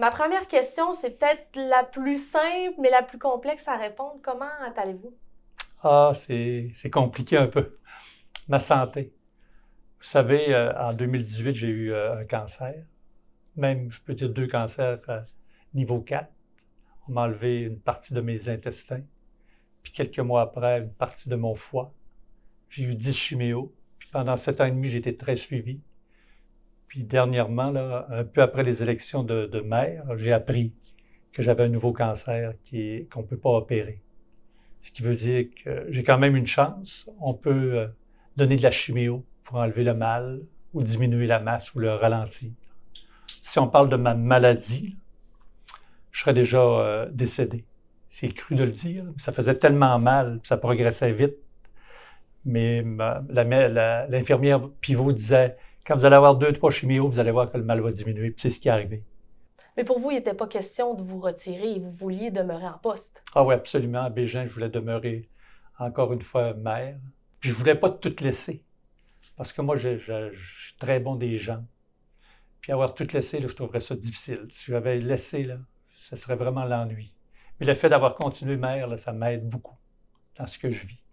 Ma première question, c'est peut-être la plus simple, mais la plus complexe à répondre. Comment allez-vous? Ah, c'est compliqué un peu. Ma santé. Vous savez, en 2018, j'ai eu un cancer. Même, je peux dire 2 cancers niveau 4. On m'a enlevé une partie de mes intestins. Puis quelques mois après, une partie de mon foie. J'ai eu 10 chiméos. Puis pendant 7 ans et demi, j'ai été très suivi. Puis dernièrement, là, un peu après les élections de maire, j'ai appris que j'avais un nouveau cancer qu'on ne peut pas opérer. Ce qui veut dire que j'ai quand même une chance. On peut donner de la chiméo pour enlever le mal ou diminuer la masse ou le ralentir. Si on parle de ma maladie, je serais déjà décédé. C'est cru de le dire, mais ça faisait tellement mal, ça progressait vite. Mais l'infirmière pivot disait, quand vous allez avoir 2-3 chiméos, vous allez voir que le mal va diminuer. Puis c'est ce qui est arrivé. Mais pour vous, il n'était pas question de vous retirer et vous vouliez demeurer en poste. Ah oui, absolument. À Bégin, je voulais demeurer encore une fois maire. Puis je voulais pas tout laisser. Parce que moi, je suis très bon des gens. Puis avoir tout laissé, là, je trouverais ça difficile. Si j'avais laissé, là, ce serait vraiment l'ennui. Mais le fait d'avoir continué maire, là, ça m'aide beaucoup dans ce que je vis.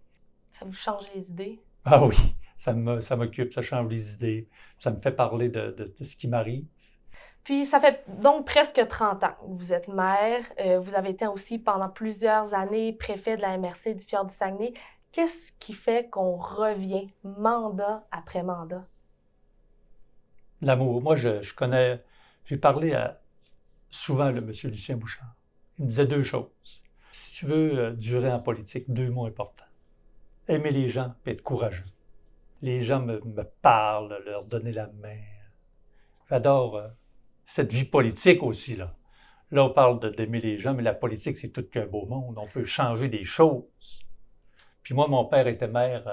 Ça vous change les idées? Ah oui, ça m'occupe, ça change les idées. Ça me fait parler de ce qui m'arrive. Puis ça fait donc presque 30 ans que vous êtes maire. Vous avez été aussi pendant plusieurs années préfet de la MRC du Fjord du Saguenay. Qu'est-ce qui fait qu'on revient mandat après mandat? L'amour. Moi, je connais, j'ai parlé souvent à M. Lucien Bouchard. Il me disait 2 choses. Si tu veux durer en politique, 2 mots importants. Aimer les gens et être courageux. Les gens me parlent, leur donner la main. J'adore cette vie politique aussi, là. Là, on parle d'aimer les gens, mais la politique, c'est tout qu'un beau monde. On peut changer des choses. Puis moi, mon père était maire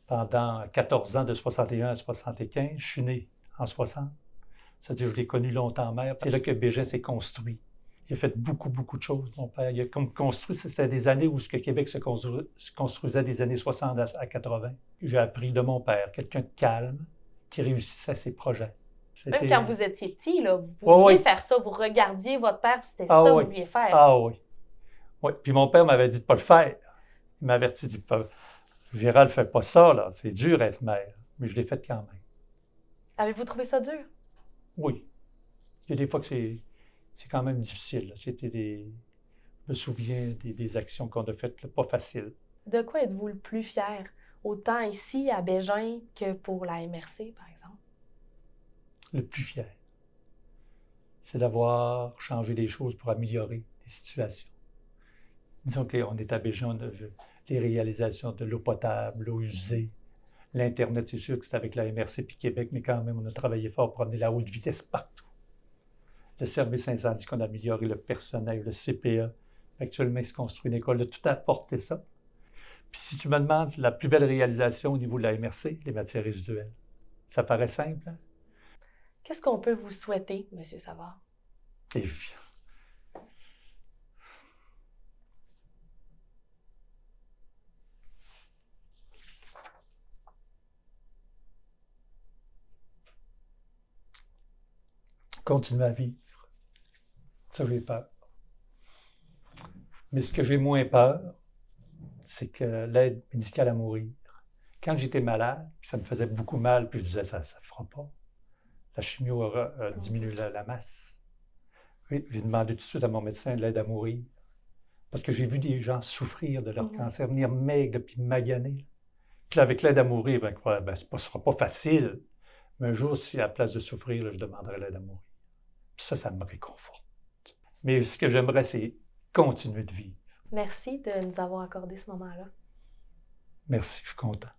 pendant 14 ans, de 61 à 75. Je suis né en 60. C'est-à-dire que je l'ai connu longtemps maire. C'est là que Bégin s'est construit. Il a fait beaucoup, beaucoup de choses, mon père. Il a construit, c'était des années où le Québec se construisait des années 60 à 80. J'ai appris de mon père, quelqu'un de calme, qui réussissait ses projets. Même quand vous étiez petit, là, vous Oh, vouliez oui. faire ça, vous regardiez votre père, puis c'était Ah, ça oui. que vous vouliez faire. Ah oui. Oui. Puis mon père m'avait dit de ne pas le faire. Il m'avait averti, il dit, Gérald, fais pas ça, là. C'est dur être maire. Mais je l'ai fait quand même. Avez-vous trouvé ça dur? Oui. Il y a des fois que c'est quand même difficile. C'était je me souviens des actions qu'on a faites, là, pas faciles. De quoi êtes-vous le plus fier? Autant ici, à Bégin, que pour la MRC, par exemple? Le plus fier, c'est d'avoir changé des choses pour améliorer les situations. Disons qu'on est à Bégin, on a vu les réalisations de l'eau potable, l'eau usée, l'Internet, c'est sûr que c'est avec la MRC puis Québec, mais quand même, on a travaillé fort pour amener la haute vitesse partout. Le service incendie qu'on a amélioré, le personnel, le CPA. Actuellement, il se construit une école, tout a apporté ça. Puis si tu me demandes la plus belle réalisation au niveau de la MRC, les matières résiduelles. Ça paraît simple, hein? Qu'est-ce qu'on peut vous souhaiter, M. Savard? Et puis, continuer à vivre. Ça, j'ai peur. Mais ce que j'ai moins peur, c'est que l'aide médicale à mourir. Quand j'étais malade, puis ça me faisait beaucoup mal, puis je disais, ça ne fera pas. La chimio aura diminué la masse. Oui, j'ai demandé tout de suite à mon médecin de l'aide à mourir. Parce que j'ai vu des gens souffrir de leur cancer, venir maigres puis maganer. Puis avec l'aide à mourir, ce ne sera pas facile. Mais un jour, si à la place de souffrir, là, je demanderai l'aide à mourir. Puis ça me réconforte. Mais ce que j'aimerais, c'est continuer de vivre. Merci de nous avoir accordé ce moment-là. Merci, je suis content.